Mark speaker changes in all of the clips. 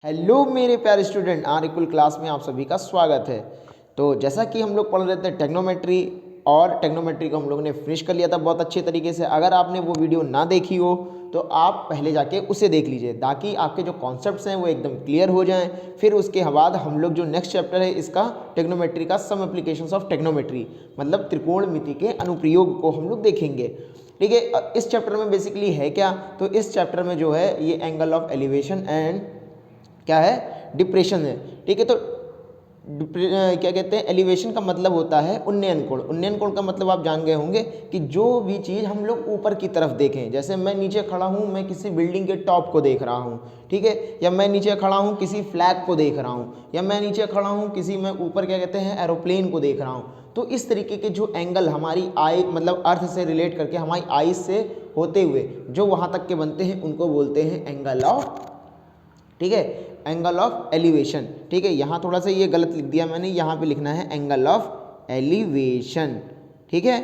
Speaker 1: Hello मेरे प्यारे student, आरिकुल class में आप सभी का स्वागत है। तो जैसा कि हम लोग पढ़ रहे थे टेक्नोमेट्री, और टेक्नोमेट्री को हम लोगों ने फिनिश कर लिया था बहुत अच्छे तरीके से। अगर आपने वो वीडियो ना देखी हो तो आप पहले जाके उसे देख लीजिए, ताकि आपके जो कॉन्सेप्ट्स हैं वो एकदम क्लियर हो जाएं। फिर उसके बाद हम लोग जो नेक्स्ट चैप्टर है इसका टेक्नोमेट्री का सम एप्लीकेशंस ऑफ टेक्नोमेट्री, मतलब त्रिकोणमिति के अनुप्रयोग को हम लोग देखेंगे। ठीक है, इस चैप्टर में बेसिकली है क्या, तो इस चैप्टर में जो है ये एंगल ऑफ एलिवेशन एंड क्या है, डिप्रेशन है। ठीक है, तो क्या कहते हैं, एलिवेशन का मतलब होता है उन्नयन कोण। उन्नयन कोण का मतलब आप जान गए होंगे कि जो भी चीज़ हम लोग ऊपर की तरफ देखें, जैसे मैं नीचे खड़ा हूँ, मैं किसी बिल्डिंग के टॉप को देख रहा हूँ, ठीक है, या मैं नीचे खड़ा हूँ किसी फ्लैग को देख रहा हूँ, या मैं नीचे खड़ा हूँ किसी, मैं ऊपर क्या कहते हैं एरोप्लेन को देख रहा हूँ। तो इस तरीके के जो एंगल हमारी आई, मतलब अर्थ से रिलेट करके हमारी आईज से होते हुए जो वहाँ तक के बनते हैं उनको बोलते हैं एंगल ऑफ, ठीक है, एंगल ऑफ एलिवेशन। ठीक है, यहाँ थोड़ा सा ये गलत लिख दिया मैंने, यहाँ पे लिखना है एंगल ऑफ एलिवेशन। ठीक है,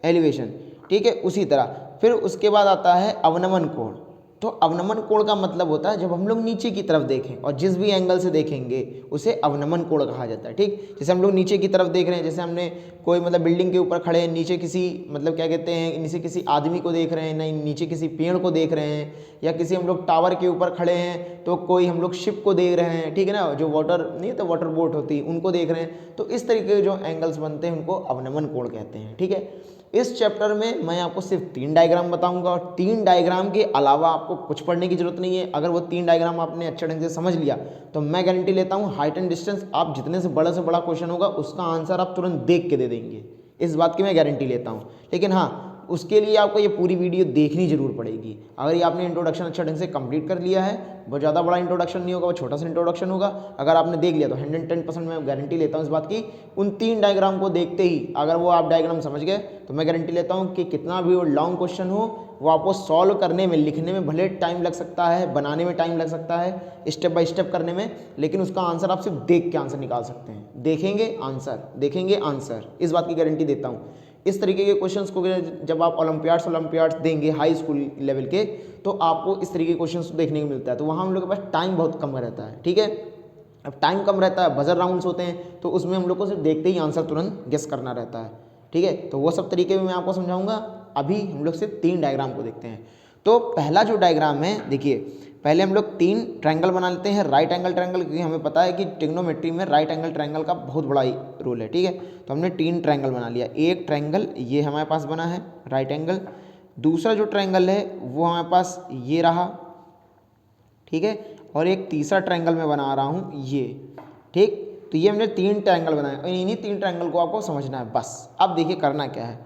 Speaker 1: एलिवेशन। ठीक है, उसी तरह फिर उसके बाद आता है अवनमन कोण। तो अवनमन कोण का मतलब होता है जब हम लोग नीचे की तरफ देखें और जिस भी एंगल से देखेंगे उसे अवनमन कोण कहा जाता है। ठीक, जैसे हम लोग नीचे की तरफ देख रहे हैं, जैसे हमने कोई मतलब बिल्डिंग के ऊपर खड़े हैं, नीचे किसी मतलब क्या कहते हैं, नीचे किसी आदमी को देख रहे हैं, नहीं नीचे किसी पेड़ को देख रहे हैं, या किसी हम लोग टावर के ऊपर खड़े हैं तो कोई हम लोग शिप को देख रहे हैं, ठीक है ना, जो वाटर नहीं तो वाटर बोट होती है उनको देख रहे हैं। तो इस तरीके के जो एंगल्स बनते हैं उनको अवनमन कोण कहते हैं। ठीक है, इस चैप्टर में मैं आपको सिर्फ 3 डायग्राम बताऊंगा, और 3 डायग्राम के अलावा आपको कुछ पढ़ने की जरूरत नहीं है। अगर वो 3 डायग्राम आपने अच्छे ढंग से समझ लिया तो मैं गारंटी लेता हूँ हाइट एंड डिस्टेंस आप जितने से बड़ा क्वेश्चन होगा उसका आंसर आप तुरंत देख के दे देंगे, इस बात की मैं गारंटी लेता हूँ। लेकिन हाँ, उसके लिए आपको ये पूरी वीडियो देखनी जरूर पड़ेगी। अगर ये आपने इंट्रोडक्शन अच्छा ढंग से कंप्लीट कर लिया है, बहुत ज़्यादा बड़ा इंट्रोडक्शन नहीं होगा, वो छोटा सा इंट्रोडक्शन होगा, अगर आपने देख लिया तो 110% मैं गारंटी लेता हूँ इस बात की, उन 3 डायग्राम को देखते ही अगर वो आप डायग्राम समझ गए तो मैं गारंटी लेता हूँ कि कितना भी वो लॉन्ग क्वेश्चन हो वो आपको सॉल्व करने में, लिखने में भले टाइम लग सकता है, बनाने में टाइम लग सकता है, स्टेप बाय स्टेप करने में, लेकिन उसका आंसर आप सिर्फ देख के आंसर निकाल सकते हैं। देखेंगे आंसर, देखेंगे आंसर, इस बात की गारंटी देता हूँ। इस तरीके के क्वेश्चंस को जब आप ओलंपियाड्स देंगे हाई स्कूल लेवल के, तो आपको इस तरीके के क्वेश्चंस देखने को मिलता है। तो वहाँ हम लोग के पास टाइम बहुत कम रहता है। ठीक है, अब टाइम कम रहता है, बजर राउंड्स होते हैं, तो उसमें हम लोग को सिर्फ देखते ही आंसर तुरंत गेस करना रहता है। ठीक है, तो वो सब तरीके में मैं आपको समझाऊंगा। अभी हम लोग सिर्फ 3 डायग्राम को देखते हैं। तो पहला जो डायग्राम है, देखिए पहले हम लोग 3 ट्रायंगल बना लेते हैं, राइट एंगल ट्रायंगल, क्योंकि हमें पता है कि ट्रिग्नोमेट्री में राइट एंगल ट्रायंगल का बहुत बड़ा रोल है। ठीक है, तो हमने 3 ट्रायंगल बना लिया। एक ट्रायंगल ये हमारे पास बना है राइट एंगल, दूसरा जो ट्रायंगल है वो हमारे पास ये रहा, ठीक है, और एक तीसरा ट्रायंगल मैं बना रहा हूँ ये। ठीक, तो ये हमने 3 ट्रायंगल बनाए और इन्हीं 3 ट्रायंगल को आपको समझना है बस। अब देखिए करना क्या है,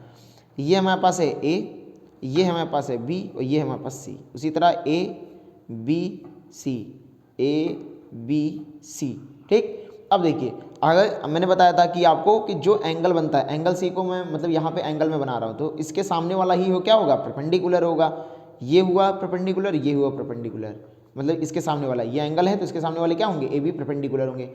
Speaker 1: ये हमारे पास है ए, ये हमारे पास है बी, और ये हमारे पास सी। उसी तरह A B C, A B C. ठीक, अब देखिए अगर मैंने बताया था कि आपको कि जो एंगल बनता है, एंगल सी को मैं मतलब यहाँ पे एंगल में बना रहा हूँ, तो इसके सामने वाला ही हो क्या होगा, परपेंडिकुलर होगा। ये हुआ परपेंडिकुलर, ये हुआ परपेंडिकुलर, मतलब इसके सामने वाला ये एंगल है तो इसके सामने वाले क्या होंगे, ए बी परपेंडिकुलर होंगे।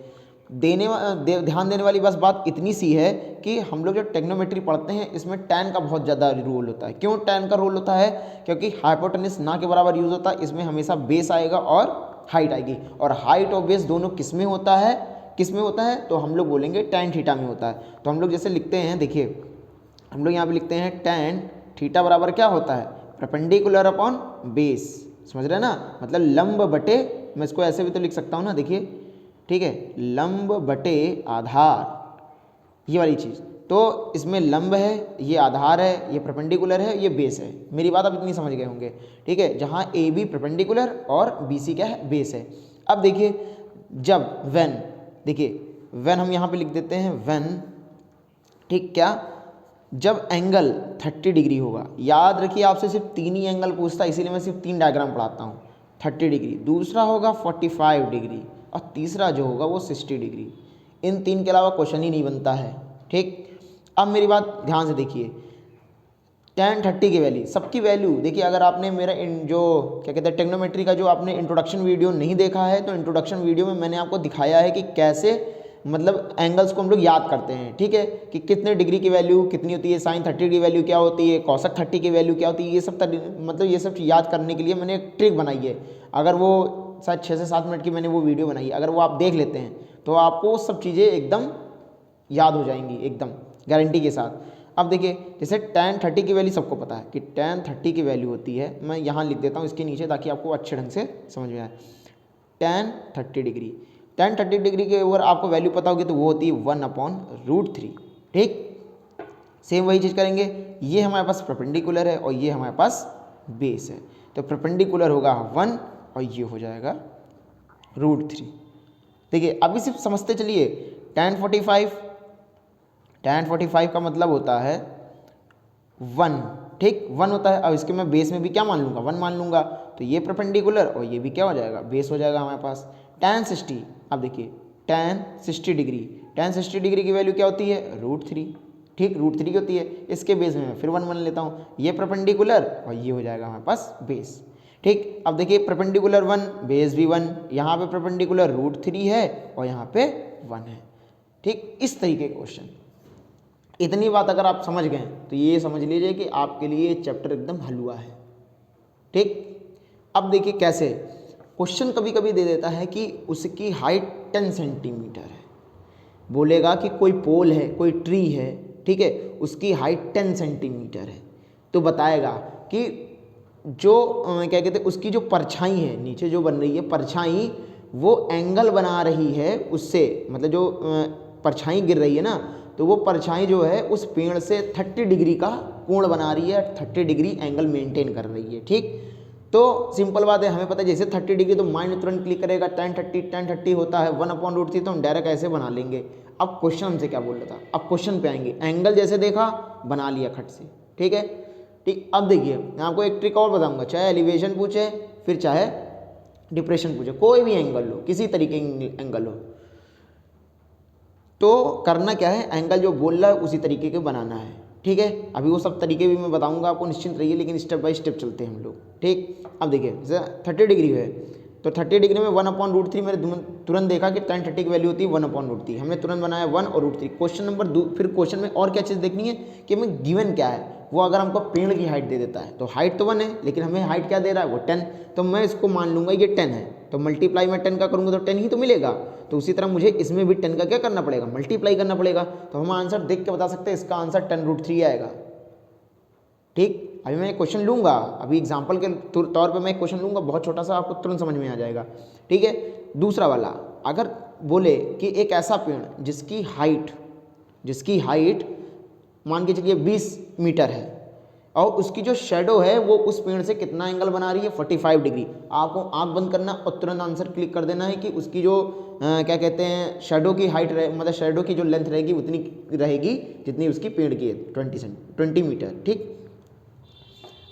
Speaker 1: ध्यान देने वाली बस बात इतनी सी है कि हम लोग जब टेक्नोमेट्री पढ़ते हैं इसमें टैन का बहुत ज़्यादा रोल होता है। क्यों टैन का रोल होता है, क्योंकि हाइपोटेनस ना के बराबर यूज़ होता है, इसमें हमेशा बेस आएगा और हाइट आएगी, और हाइट और बेस दोनों किस में होता है, किस में होता है, तो हम लोग बोलेंगे टैन थीटा में होता है। तो हम लोग जैसे लिखते हैं, देखिए हम लोग यहाँ पे लिखते हैं टैन थीटा बराबर क्या होता है, परपेंडिकुलर अपॉन बेस, समझ रहे हैं ना, मतलब लंब बटे, मैं इसको ऐसे भी तो लिख सकता हूँ ना, देखिए, ठीक है, लंब बटे आधार, ये वाली चीज़। तो इसमें लंब है, ये आधार है, ये परपेंडिकुलर है, ये बेस है। मेरी बात आप इतनी समझ गए होंगे। ठीक है, जहाँ ए बी परपेंडिकुलर और बी सी क्या है, बेस है। अब देखिए जब व्हेन, देखिए व्हेन हम यहाँ पे लिख देते हैं व्हेन, ठीक, क्या, जब एंगल 30 डिग्री होगा। याद रखिए आपसे सिर्फ 3 ही एंगल पूछता है, इसीलिए मैं सिर्फ 3 डायग्राम पढ़ाता हूँ। 30 डिग्री, दूसरा होगा 45 डिग्री, और तीसरा जो होगा वो 60 डिग्री। इन 3 के अलावा क्वेश्चन ही नहीं बनता है। ठीक, अब मेरी बात ध्यान से देखिए, tan 30 की वैल्यू, सबकी वैल्यू देखिए, अगर आपने मेरा जो क्या कहते हैं टेक्नोमेट्री का जो आपने इंट्रोडक्शन वीडियो नहीं देखा है, तो इंट्रोडक्शन वीडियो में मैंने आपको दिखाया है कि कैसे मतलब एंगल्स को हम लोग याद करते हैं। ठीक है, कि कितने डिग्री की वैल्यू कितनी होती है, sin 30 की वैल्यू क्या होती है, cosec 30 की वैल्यू क्या होती है, ये सब मतलब ये सब याद करने के लिए मैंने एक ट्रिक बनाई है। अगर वो शायद 6 से 7 मिनट की मैंने वो वीडियो बनाई, अगर वो आप देख लेते हैं तो आपको वो सब चीज़ें एकदम याद हो जाएंगी, एकदम गारंटी के साथ। अब देखिए जैसे tan 30 की वैल्यू सबको पता है कि tan 30 की वैल्यू होती है, मैं यहाँ लिख देता हूँ इसके नीचे ताकि आपको अच्छे ढंग से समझ में आए। tan 30 डिग्री, tan 30 डिग्री के अगर आपको वैल्यू पता होगी तो वो होती है 1/√3। ठीक, सेम वही चीज़ करेंगे, ये हमारे पास परपेंडिकुलर है और ये हमारे पास बेस है, तो परपेंडिकुलर होगा 1 और ये हो जाएगा √3। देखिए अभी सिर्फ समझते चलिए, tan 45 का मतलब होता है 1, ठीक 1 होता है। अब इसके मैं बेस में भी क्या मान लूँगा, 1 मान लूँगा, तो ये परपेंडिकुलर और ये भी क्या हो जाएगा, बेस हो जाएगा हमारे पास। tan 60, अब देखिए tan 60 डिग्री, tan 60 डिग्री की वैल्यू क्या होती है, √3। ठीक, √3 की होती है, इसके बेस में मैं फिर 1 मान लेता हूँ, ये परपेंडिकुलर और ये हो जाएगा हमारे पास बेस। ठीक, अब देखिए परपेंडिकुलर 1, बेस भी 1, यहाँ पे परपेंडिकुलर √3 है और यहाँ पे 1 है। ठीक, इस तरीके के क्वेश्चन, इतनी बात अगर आप समझ गए तो ये समझ लीजिए कि आपके लिए चैप्टर एकदम हलवा है। ठीक, अब देखिए कैसे क्वेश्चन कभी कभी दे देता है कि उसकी हाइट 10 सेंटीमीटर है, बोलेगा कि कोई पोल है, कोई ट्री है, ठीक है, उसकी हाइट 10 सेंटीमीटर है, तो बताएगा कि जो क्या कहते हैं उसकी जो परछाई है नीचे जो बन रही है परछाई, वो एंगल बना रही है उससे, मतलब जो परछाई गिर रही है ना, तो वो परछाई जो है उस पेड़ से 30 डिग्री का कोण बना रही है, 30 डिग्री एंगल मेंटेन कर रही है। ठीक, तो सिंपल बात है, हमें पता है जैसे 30 डिग्री तो माइंड तुरंत क्लिक करेगा, tan 30 होता है 1/√3, तो हम डायरेक्ट ऐसे बना लेंगे। अब क्वेश्चन हमसे क्या बोल रहा था, अब क्वेश्चन पे आएंगे, एंगल जैसे देखा बना लिया खट से। ठीक है, ठीक, अब देखिए मैं आपको एक ट्रिक और बताऊंगा, चाहे एलिवेशन पूछे फिर चाहे डिप्रेशन पूछे, कोई भी एंगल लो, किसी तरीके एंगल हो, तो करना क्या है, एंगल जो बोल रहा है उसी तरीके के बनाना है। ठीक है, अभी वो सब तरीके भी मैं बताऊंगा आपको, निश्चिंत रहिए, लेकिन स्टेप बाय स्टेप चलते हैं हम लोग। ठीक, अब देखिए जैसे 30 डिग्री है, तो 30 डिग्री में 1/√3 मैंने तुरंत देखा कि tan 30 की वैल्यू होती है 1/√3, हमने तुरंत बनाया 1 और √3। क्वेश्चन नंबर 2, फिर क्वेश्चन में और क्या चीज़ देखनी है कि हमें गिवन क्या है, वो अगर हमको पेड़ की हाइट दे देता है तो हाइट तो 1 है, लेकिन हमें हाइट क्या दे रहा है, वो 10, तो मैं इसको मान लूँगा ये 10 है, तो मल्टीप्लाई में 10 का करूँगा तो 10 ही तो मिलेगा। तो उसी तरह मुझे इसमें भी 10 का क्या करना पड़ेगा, मल्टीप्लाई करना पड़ेगा, तो हम आंसर देख के बता सकते हैं, इसका आंसर 10√3 आएगा। ठीक, अभी मैं एक क्वेश्चन लूँगा, अभी एग्जाम्पल के तौर पे मैं एक क्वेश्चन लूँगा, बहुत छोटा सा, आपको तुरंत समझ में आ जाएगा। ठीक है, दूसरा वाला, अगर बोले कि एक ऐसा पेड़ जिसकी हाइट मान के चलिए 20 मीटर है और उसकी जो शेडो है वो उस पेड़ से कितना एंगल बना रही है, 45 डिग्री। आपको आंख बंद करना और तुरंत आंसर क्लिक कर देना है कि उसकी जो क्या कहते हैं शेडो की हाइट मतलब शेडो की जो लेंथ रहेगी उतनी रहेगी जितनी उसकी पेड़ की है, 20 मीटर। ठीक,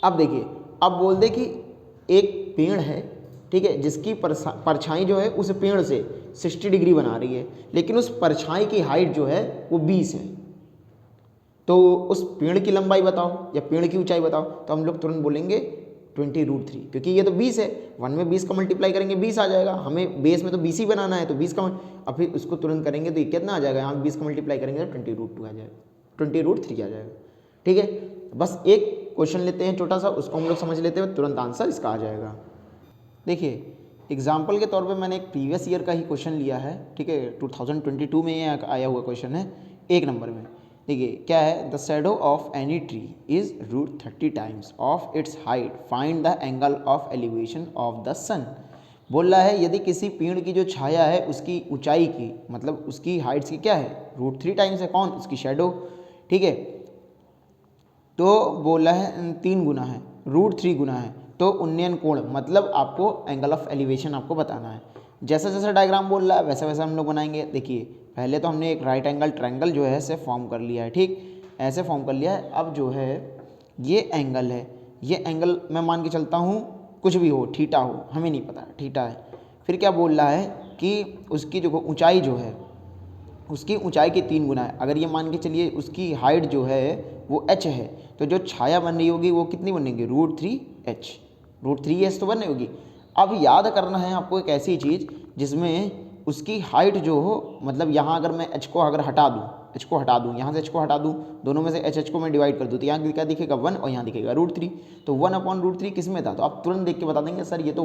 Speaker 1: अब देखिए, अब बोल दे कि एक पेड़ है, ठीक है, जिसकी परछाई जो है उस पेड़ से 60 डिग्री बना रही है, लेकिन उस परछाई की हाइट जो है वो 20 है, तो उस पेड़ की लंबाई बताओ या पेड़ की ऊंचाई बताओ, तो हम लोग तुरंत बोलेंगे 20√3, क्योंकि ये तो 20 है, 1 में 20 का मल्टीप्लाई करेंगे 20 आ जाएगा, हमें बेस में तो 20 ही बनाना है, तो 20 का अब फिर उसको तुरंत करेंगे तो ये कितना आ जाएगा, यहाँ 20 का मल्टीप्लाई करेंगे तो 20√2 आ जाएगा, 20√3 आ जाएगा। ठीक है, बस एक क्वेश्चन लेते हैं छोटा सा, उसको हम लोग समझ लेते हैं, तुरंत आंसर इसका आ जाएगा। देखिए एग्जाम्पल के तौर पे मैंने एक प्रीवियस ईयर का ही क्वेश्चन लिया है। ठीक है, 2022 में ये आया हुआ क्वेश्चन है, 1 नंबर में। देखिए क्या है, the shadow of any tree is √30 times of its height, find the angle of elevation of the sun. बोल रहा है यदि किसी पेड़ की जो छाया है उसकी ऊंचाई की, मतलब उसकी हाइट्स की क्या है, √3 टाइम्स है, कौन, उसकी शेडो। ठीक है, तो बोला है 3 गुना है, √3 गुना है, तो उन्नयन कोण, मतलब आपको एंगल ऑफ एलिवेशन आपको बताना है। जैसा जैसा डायग्राम बोल रहा है वैसा वैसा हम लोग बनाएंगे। देखिए पहले तो हमने एक राइट एंगल ट्रायंगल जो है ऐसे फॉर्म कर लिया है, ठीक, ऐसे फॉर्म कर लिया है। अब जो है ये एंगल है, ये एंगल मैं मान के चलता हूँ कुछ भी हो, थीटा हो, हमें नहीं पता, थीटा है। फिर क्या बोल रहा है कि उसकी जो ऊंचाई जो है उसकी ऊंचाई की 3 गुना है। अगर ये मान के चलिए उसकी हाइट जो है वो h है, तो जो छाया बन रही होगी वो कितनी बनेगी, √3h, √3h तो बन होगी। अब याद करना है आपको एक ऐसी चीज़ जिसमें उसकी हाइट जो हो, मतलब यहाँ अगर मैं h को अगर हटा दूँ, यहाँ से h को हटा दूँ, दोनों में से h को मैं डिवाइड कर दूँ, तो यहाँ क्या दिखेगा 1 और यहाँ दिखेगा √3, तो 1/√3 किस में था, तो आप तुरंत देख के बता देंगे सर ये तो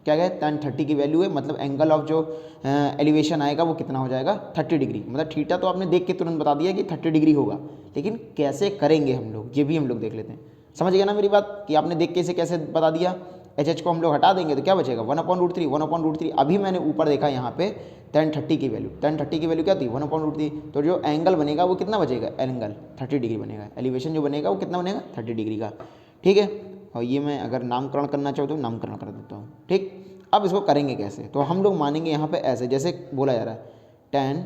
Speaker 1: क्या है, tan 30 की वैल्यू है, मतलब एंगल ऑफ जो एलिवेशन आएगा वो कितना हो जाएगा 30 डिग्री। मतलब थीटा तो आपने देख के तुरंत बता दिया कि 30 डिग्री होगा, लेकिन कैसे करेंगे हम लोग ये भी हम लोग देख लेते हैं। समझ गया ना मेरी बात कि आपने देख के इसे कैसे बता दिया। एच को हम लोग हटा देंगे तो क्या बचेगा 1/√3, 1/√3। अभी मैंने ऊपर देखा यहाँ पे tan 30 की वैल्यू, tan 30 की वैल्यू क्या थी 1/√3। तो जो एंगल बनेगा वो कितना बचेगा, एंगल 30 डिग्री बनेगा, एलिवेशन जो बनेगा वो कितना बनेगा 30 डिग्री का। ठीक है, और ये मैं अगर नामकरण करना चाहूँ तो नामकरण कर देता हूँ। ठीक, अब इसको करेंगे कैसे, तो हम लोग मानेंगे यहाँ पे ऐसे, जैसे बोला जा रहा है tan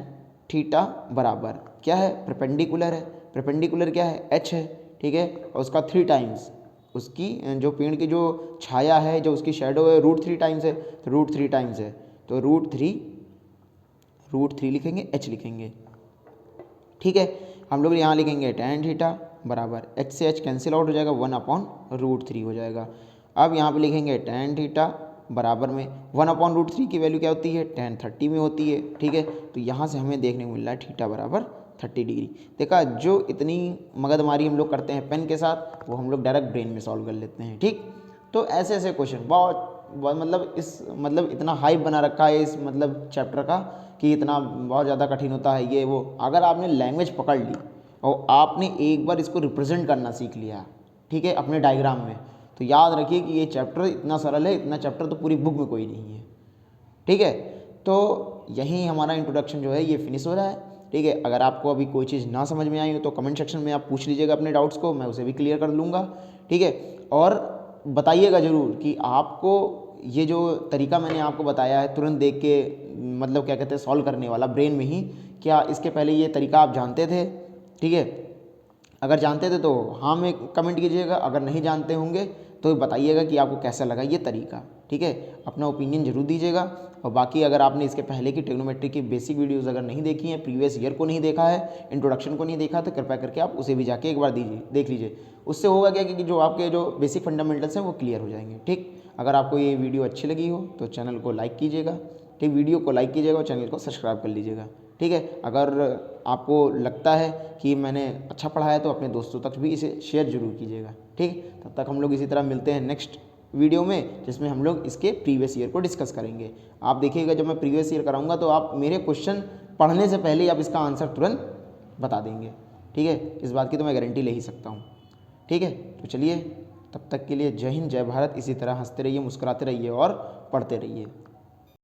Speaker 1: थीटा बराबर क्या है, परपेंडिकुलर है। परपेंडिकुलर क्या है, h है। ठीक है, और उसका 3 टाइम्स, उसकी जो पेड़ की जो छाया है, जो उसकी शेडो है, √3 टाइम्स है, तो √3 टाइम्स है, तो √3 लिखेंगे, h लिखेंगे। ठीक है, हम लोग यहाँ लिखेंगे tan थीटा बराबर h से h कैंसिल आउट हो जाएगा, 1/√3 हो जाएगा। अब यहाँ पे लिखेंगे tan थीटा बराबर में 1/√3 की वैल्यू क्या होती है, tan 30 में होती है। ठीक है, तो यहाँ से हमें देखने को मिल रहा है थीटा बराबर 30 डिग्री। देखा, जो इतनी मगजमारी हम लोग करते हैं पेन के साथ, वो हम लोग डायरेक्ट ब्रेन में सॉल्व कर लेते हैं। ठीक, तो ऐसे ऐसे क्वेश्चन बहुत मतलब इतना हाइप बना रखा है इस मतलब चैप्टर का कि इतना बहुत ज़्यादा कठिन होता है ये वो। अगर आपने लैंग्वेज पकड़ ली और आपने एक बार इसको रिप्रेजेंट करना सीख लिया, ठीक है, अपने डायग्राम में, तो याद रखिए कि ये चैप्टर इतना सरल है, इतना चैप्टर तो पूरी बुक में कोई नहीं है। ठीक है, तो यहीं हमारा इंट्रोडक्शन जो है ये फिनिश हो रहा है। ठीक है, अगर आपको अभी कोई चीज़ ना समझ में आई हो तो कमेंट सेक्शन में आप पूछ लीजिएगा अपने डाउट्स को, मैं उसे भी क्लियर कर लूँगा। ठीक है, और बताइएगा ज़रूर कि आपको ये जो तरीका मैंने आपको बताया है तुरंत देख के मतलब क्या कहते हैं सॉल्व करने वाला ब्रेन में ही, क्या इसके पहले ये तरीका आप जानते थे। ठीक है, अगर जानते थे तो हाँ में कमेंट कीजिएगा, अगर नहीं जानते होंगे तो बताइएगा कि आपको कैसा लगा ये तरीका। ठीक है, अपना ओपिनियन जरूर दीजिएगा। और बाकी अगर आपने इसके पहले की ट्रिग्नोमेट्री की बेसिक वीडियोस अगर नहीं देखी हैं, प्रीवियस ईयर को नहीं देखा है, इंट्रोडक्शन को नहीं देखा, तो कृपया करके आप उसे भी जाके एक बार देख लीजिए। उससे होगा क्या कि जो आपके जो बेसिक फंडामेंटल्स हैं वो क्लियर हो जाएंगे। ठीक, अगर आपको ये वीडियो अच्छी लगी हो तो चैनल को लाइक कीजिएगा। ठीक, वीडियो को लाइक कीजिएगा और चैनल को सब्सक्राइब कर लीजिएगा। ठीक है, अगर आपको लगता है कि मैंने अच्छा पढ़ाया तो अपने दोस्तों तक भी इसे शेयर जरूर कीजिएगा। ठीक, तब तक हम लोग इसी तरह मिलते हैं नेक्स्ट वीडियो में, जिसमें हम लोग इसके प्रीवियस ईयर को डिस्कस करेंगे। आप देखिएगा जब मैं प्रीवियस ईयर कराऊंगा तो आप मेरे क्वेश्चन पढ़ने से पहले ही आप इसका आंसर तुरंत बता देंगे। ठीक है, इस बात की तो मैं गारंटी ले ही सकता हूँ। ठीक है, तो चलिए तब तक के लिए जय हिंद, जय भारत। इसी तरह हंसते रहिए, मुस्कुराते रहिए और पढ़ते रहिए।